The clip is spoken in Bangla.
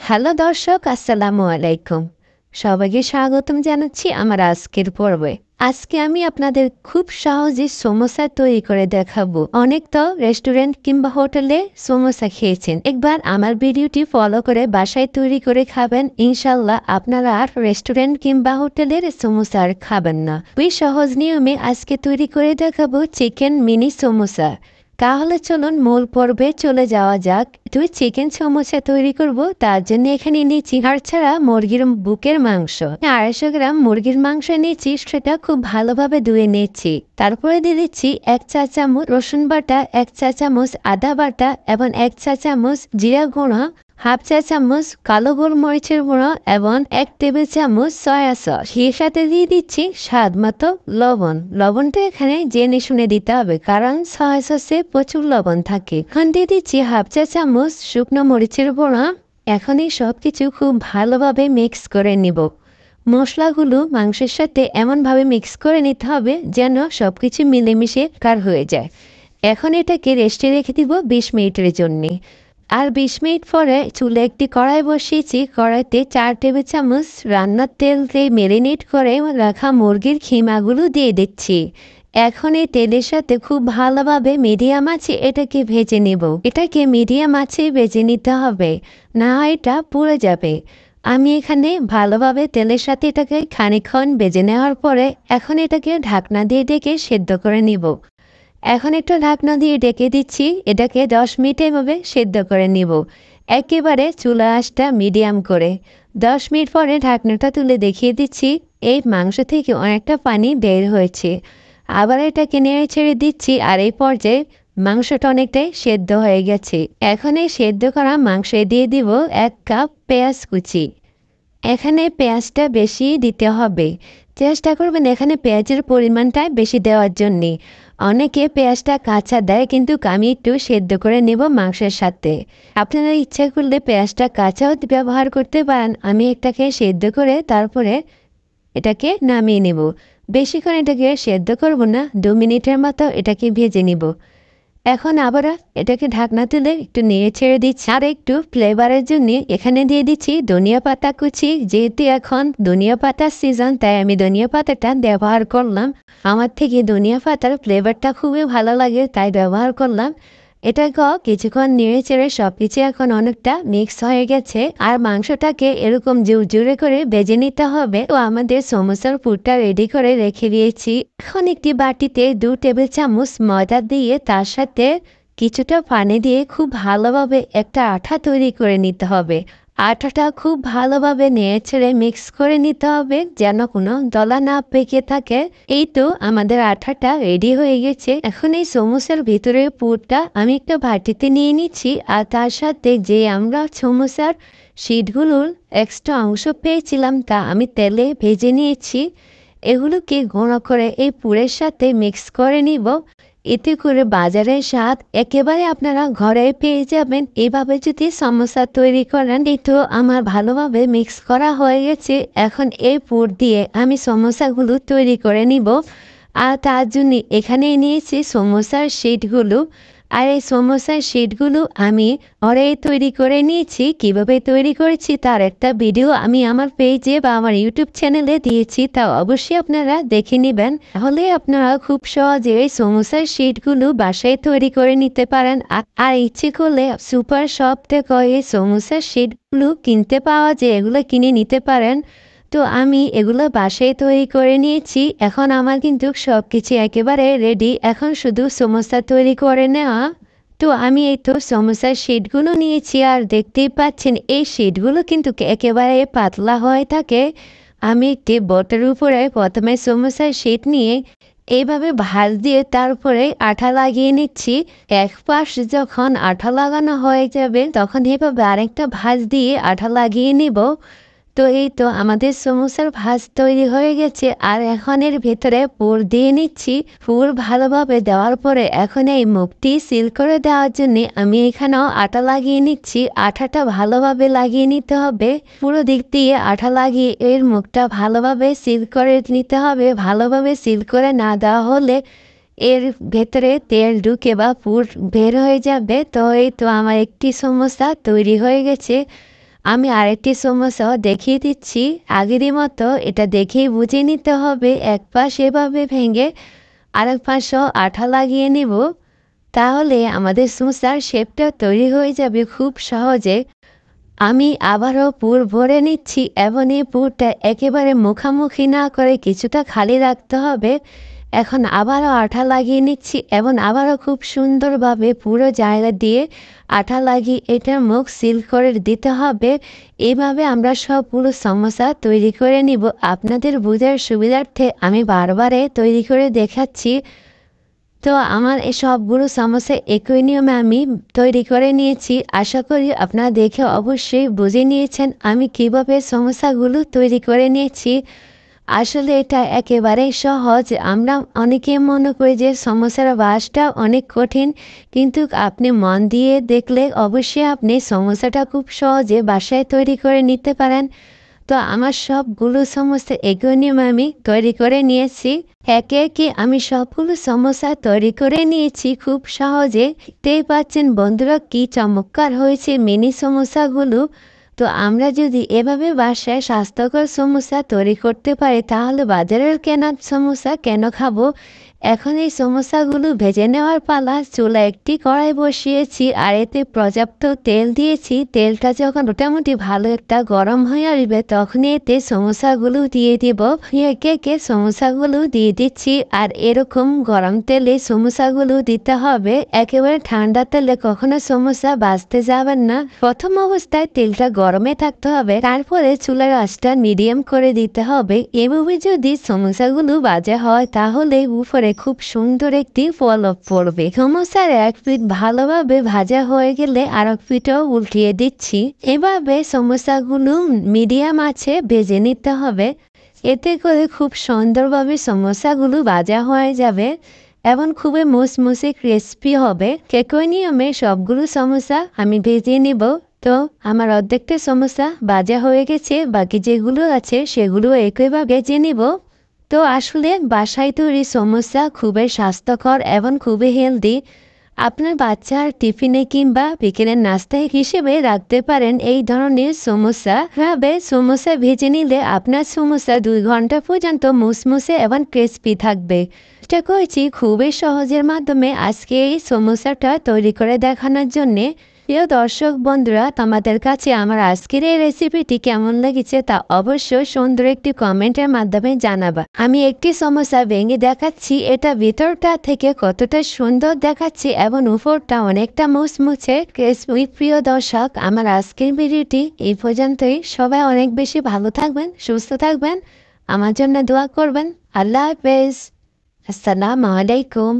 হ্যালো দর্শক, আসসালামু আলাইকুম। সবাইকে স্বাগতম জানাচ্ছি আমার আজকের পর্বে। আজকে আমি আপনাদের খুব সহজে সমোসা তৈরি করে দেখাবো। অনেক তো রেস্টুরেন্ট কিংবা হোটেলে সমোসা খেয়েছেন। একবার আমার ভিডিওটি ফলো করে বাসায় তৈরি করে খাবেন, ইনশাল্লাহ আপনারা আর রেস্টুরেন্ট কিংবা হোটেলের সমোসা আর খাবেন না। ওই সহজ নিয়মে আজকে তৈরি করে দেখাবো চিকেন মিনি সমোসা। তাহলে চলুন মূল পর্বে চলে যাওয়া যাক। তুই চিকেন সমোসা তৈরি করব, তার জন্য এখানে নিয়েছি হাড় ছাড়া মুরগির বুকের মাংস। 250 গ্রাম মুরগির মাংস নিয়েছি, সেটা খুব ভালোভাবে ধুয়ে নিয়েছি। তারপরে দিয়ে দিচ্ছি 1 চা চামচ রসুন বাটা, 1 চা চামচ আদা বাটা এবং 1 চা চামচ জিরা গুঁড়ো, হাফ চা চামচ কালো গোলমরিচের গুঁড়ো এবং 1 টেবিল চামচ সয়া সস। এর সাথে দিয়ে দিচ্ছি স্বাদ মতো লবণ। লবণটা এখানে জেনে শুনে দিতে হবে, কারণ সয়া সসে প্রচুর লবণ থাকে। এখন দিয়ে দিচ্ছি হাফ চা চামচ শুকনো মরিচের গুঁড়ো। এখন এই সব কিছু খুব ভালোভাবে মিক্স করে নিব। মশলাগুলো মাংসের সাথে এমনভাবে মিক্স করে নিতে হবে যেন সবকিছু মিলেমিশে কার হয়ে যায়। এখন এটাকে রেস্টে রেখে দিব 20 মিনিটের জন্যে। আর 20 মিনিট পরে চুলে একটি কড়াই বসিয়েছি। কড়াইতে 4 টেবিল চামচ রান্নার তেল দিয়ে ম্যারিনেট করে রাখা মুরগির খিমাগুলো দিয়ে দিচ্ছি। এখন এই তেলের সাথে খুব ভালোভাবে মিডিয়াম আঁচে এটাকে ভেজে নেব। এটাকে মিডিয়াম আঁচে ভেজে নিতে হবে, না এটা পুড়ে যাবে। আমি এখানে ভালোভাবে তেলের সাথে এটাকে খানিকক্ষণ ভেজে নেওয়ার পরে এখন এটাকে ঢাকনা দিয়ে ডেকে সেদ্ধ করে নিব। এখন একটু ঢাকনা দিয়ে ডেকে দিচ্ছি। এটাকে 10 মিনিট এভাবে সেদ্ধ করে নিব, একেবারে চুলা আঁচটা মিডিয়াম করে। 10 মিনিট পরে ঢাকনাটা তুলে দেখিয়ে দিচ্ছি, এই মাংস থেকে অনেকটা পানি বের হয়েছে। আবার এটাকে নেড়ে ছেড়ে দিচ্ছি, আর এই পর্যায়ে মাংসটা অনেকটাই সেদ্ধ হয়ে গেছে। এখন এই সেদ্ধ করা মাংসে দিয়ে দিব 1 কাপ পেঁয়াজ কুচি। এখানে পেঁয়াজটা বেশি দিতে হবে, চেষ্টা করবেন এখানে পেঁয়াজের পরিমাণটা বেশি দেওয়ার জন্যে। অনেকে পেঁয়াজটা কাঁচা দেয়, কিন্তু আমি একটু সেদ্ধ করে নেব মাংসের সাথে। আপনারা ইচ্ছা করলে পেঁয়াজটা কাঁচাও ব্যবহার করতে পারেন। আমি এটাকে সেদ্ধ করে তারপরে এটাকে নামিয়ে নেব। বেশিক্ষণ এটাকে সেদ্ধ করব না, 2 মিনিটের মতো এটাকে ভেজে নিব। এখন আবার এটাকে ঢাকনা তুলে একটু নেড়ে ছেড়ে দিচ্ছি। আর একটু ফ্লেভারের জন্য এখানে দিয়ে দিচ্ছি ধনিয়া পাতা কুচি। যেহেতু এখন ধনিয়া পাতার সিজন, তাই আমি ধনিয়া পাতাটা ব্যবহার করলাম। আমার থেকে ধনিয়া পাতার ফ্লেভারটা খুবই ভালো লাগে, তাই ব্যবহার করলাম। এটাকে কিছুক্ষণ নেড়ে চেড়ে সবকিছু এখন অনেকটা মিক্স হয়ে গেছে। আর মাংসটাকে এরকম জোরে করে ভেজে নিতে হবে। তো আমাদের সমোসার পুরটা রেডি করে রেখে দিয়েছি। এখন একটি বাটিতে 2 টেবিল চামচ ময়দা দিয়ে তার সাথে কিছুটা পানি দিয়ে খুব ভালোভাবে একটা আঠা তৈরি করে নিতে হবে। আটাটা খুব ভালোভাবে নেড়ে ছেড়ে মিক্স করে নিতে হবে যেন কোনো দলা না পেকে থাকে। এই তো আমাদের আঠাটা রেডি হয়ে গেছে। এখন এই সমোসার ভিতরের পুরটা আমি একটা বাটিতে নিয়ে নিচ্ছি, আর তার সাথে যে আমরা সমোসার শীটগুলোর এক্সট্রা অংশ পেয়েছিলাম তা আমি তেলে ভেজে নিয়েছি। এগুলোকে গুঁড়ো করে এই পুরের সাথে মিক্স করে নিব। এতে করে বাজারের স্বাদ একেবারে আপনারা ঘরে পেয়ে যাবেন। এভাবে যদি সমোসা তৈরি করেন। এই তো আমার ভালোভাবে মিক্স করা হয়ে গেছে। এখন এই পুর দিয়ে আমি সমোসাগুলো তৈরি করে নিব। আর তার জন্য এখানে নিয়েছি সমোসার শিটগুলো। আর এই সমোসার শিটগুলো আমি ঘরে তৈরি করে নিয়েছি। কিভাবে তৈরি করেছি তার একটা ভিডিও আমি আমার পেজে বা আমার ইউটিউব চ্যানেলে দিয়েছি, তা অবশ্যই আপনারা দেখে নেবেন। তাহলে আপনারা খুব সহজে এই সমোসার শিটগুলো বাসায় তৈরি করে নিতে পারেন। আর ইচ্ছে করলে সুপার শপ থেকে এই সমোসার শিটগুলো কিনতে পাওয়া যায়, এগুলো কিনে নিতে পারেন। তো আমি এগুলো বাসায় তৈরি করে নিয়েছি। এখন আমার কিন্তু সব কিছু একেবারে রেডি, এখন শুধু সমোসা তৈরি করে নেওয়া। তো আমি এই তো সমোসার শিটগুলো নিয়েছি, আর দেখতেই পাচ্ছেন এই শিটগুলো কিন্তু একেবারে পাতলা হয়ে থাকে। আমি একটি বোটের উপরে প্রথমে সমোসার শিট নিয়ে এইভাবে ভাঁজ দিয়ে তারপরে আঠা লাগিয়ে নিচ্ছি। এক পাশ যখন আঠা লাগানো হয়ে যাবে তখন এভাবে আরেকটা ভাঁজ দিয়ে আঠা লাগিয়ে নিব। তো এই তো আমাদের সমোসার ভাঁজ তৈরি হয়ে গেছে। আর এখন এর ভেতরে পুর দিয়ে নিচ্ছি। পুর ভালোভাবে দেওয়ার পরে এখন এই মুখটি সিল করে দেওয়ার জন্য আমি এখানেও আটা লাগিয়ে নিচ্ছি। আঠাটা ভালোভাবে লাগিয়ে নিতে হবে। পুরো দিক দিয়ে আঠা লাগিয়ে এর মুখটা ভালোভাবে সিল করে নিতে হবে। ভালোভাবে সিল করে না দেওয়া হলে এর ভেতরে তেল ঢুকে বা পুর বের হয়ে যাবে। তো এই তো আমার একটি সমোসা তৈরি হয়ে গেছে। আমি আরেকটি সমস্যাও দেখিয়ে দিচ্ছি। আগেরই মতো এটা দেখেই বুঝে নিতে হবে, এক পাশ এভাবে ভেঙে আরেক পাশও আঠা লাগিয়ে নিব। তাহলে আমাদের সমস্যার শেপটা তৈরি হয়ে যাবে খুব সহজে। আমি আবারও পুর ভরে নিচ্ছি এবং এই পুরটা একেবারে মুখামুখি না করে কিছুটা খালি রাখতে হবে। এখন আবারও আঠা লাগিয়ে নিচ্ছি এবং আবারও খুব সুন্দরভাবে পুরো জায়গা দিয়ে আঠা লাগিয়ে এটার মুখ সিল করে দিতে হবে। এইভাবে আমরা সবগুলো সমস্যা তৈরি করে নিব। আপনাদের বোঝার সুবিধার্থে আমি বারবারে তৈরি করে দেখাচ্ছি। তো আমার এই সবগুলো সমস্যা একই নিয়মে আমি তৈরি করে নিয়েছি। আশা করি আপনারা দেখে অবশ্যই বুঝে নিয়েছেন আমি কিভাবে সমস্যাগুলো তৈরি করে নিয়েছি। আসলে এটা একেবারেই সহজ। আমরা অনেকে মনে করি যে সমস্যার বাসটা অনেক কঠিন, কিন্তু আপনি মন দিয়ে দেখলে অবশ্যই আপনি সমস্যাটা খুব সহজে বাসায় তৈরি করে নিতে পারেন। তো আমার সবগুলো সমস্যা একই নিয়মে আমি তৈরি করে নিয়েছি। একে একে আমি সবগুলো সমস্যা তৈরি করে নিয়েছি খুব সহজে। দেখতেই পাচ্ছেন বন্ধুরা কি চমৎকার হয়েছে মিনি সমস্যাগুলো। তো আমরা যদি এভাবে বাসায় স্বাস্থ্যকর সমস্যা তৈরি করতে পারি তাহলে বাজারের কেনা সমস্যা কেন খাবো। এখন এই সমস্যাগুলো ভেজে নেওয়ার পালা। চুলা একটি কড়াই বসিয়েছি আর এতে পর্যাপ্ত তেল দিয়েছি। তেলটা যখন মোটামুটি ভালো একটা গরম হয়ে আসবে তখনই এতে সমস্যাগুলো দিয়ে দিব। একে একে সমস্যাগুলো দিয়ে দিচ্ছি আর এরকম গরম তেলে সমস্যাগুলো দিতে হবে। একেবারে ঠান্ডা তেলে কখনো সমস্যা ভাজতে যাবেন না। প্রথম অবস্থায় তেলটা গরমে থাকতে হবে, তারপরে চুলার আঁচটা মিডিয়াম করে দিতে হবে। এভাবে যদি সমস্যাগুলো ভাজা হয় তাহলে উপরে খুব সুন্দর একটি ফলক পড়বে। সমস্যার এক পিঠ ভালোভাবে ভাজা হয়ে গেলে আর এক পিঠও উল্টিয়ে দিচ্ছি। এভাবে সমস্যাগুলো মিডিয়াম আছে ভেজে নিতে হবে। এতে করে খুব সুন্দরভাবে সমস্যাগুলো ভাজা হয়ে যাবে এবং খুবই মুসমুসে ক্রিস্পি হবে। একই নিয়মে সবগুলো সমস্যা আমি ভেজে নিব। তো আমার অর্ধেকটা সমস্যা ভাজা হয়ে গেছে, বাকি যেগুলো আছে সেগুলো একইভাবে ভেজে নিব। তো আসলে বাসায় তৈরি সমস্যা খুবই স্বাস্থ্যকর এবং খুবই হেলদি। আপনার বাচ্চার টিফিনে কিংবা বিকেলের নাস্তা হিসেবে রাখতে পারেন এই ধরনের সমস্যা। ভাবে সমস্যা ভেজে নিলে আপনার সমস্যা 2 ঘন্টা পর্যন্ত মুসমুসে এবং ক্রিস্পি থাকবে। চেষ্টা করেছি খুবই সহজের মাধ্যমে আজকে এই সমস্যাটা তৈরি করে দেখানোর জন্যে। প্রিয় দর্শক বন্ধুরা, তোমাদের কাছে আমার আজকের এই রেসিপিটি কেমন লেগেছে তা অবশ্যই সুন্দর একটি কমেন্টের মাধ্যমে জানাবা। আমি একটি সমস্যা ভেঙে দেখাচ্ছি, এটা ভিতরটা থেকে কতটা সুন্দর দেখাচ্ছে এবং উপরটা অনেকটা মুচমুচে ক্রিসপি। প্রিয় দর্শক, আমার আজকের ভিডিওটি এই পর্যন্তই। সবাই অনেক বেশি ভালো থাকবেন, সুস্থ থাকবেন, আমার জন্য দোয়া করবেন। আল্লাহ হাফেজ। আসসালামু আলাইকুম।